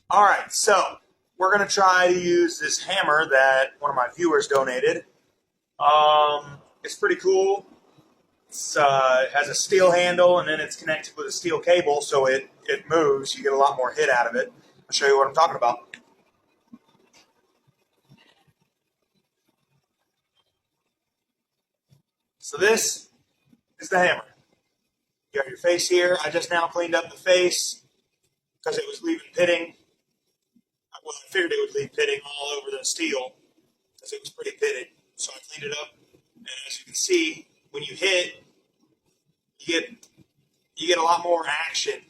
All right, so we're gonna try to use this hammer that one of my viewers donated. It's pretty cool. It has a steel handle and then it's connected with a steel cable, so it moves. You get a lot more hit out of it. I'll show you what I'm talking about. So this is the hammer. You have your face here. I just now cleaned up the face because it was leaving pitting. Well, I figured it would leave pitting all over the steel because it was pretty pitted. So I cleaned it up, and as you can see, when you hit, you get you get a lot more action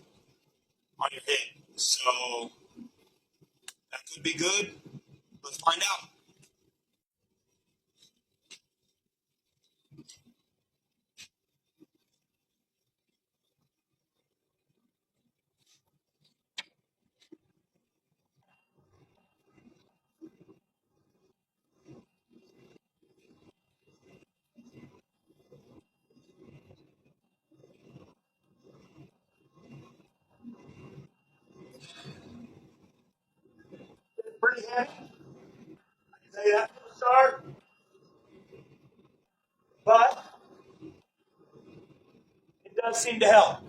on your hit. So that could be good. Let's find out. It's pretty heavy. I can tell you that from the start, but it does seem to help.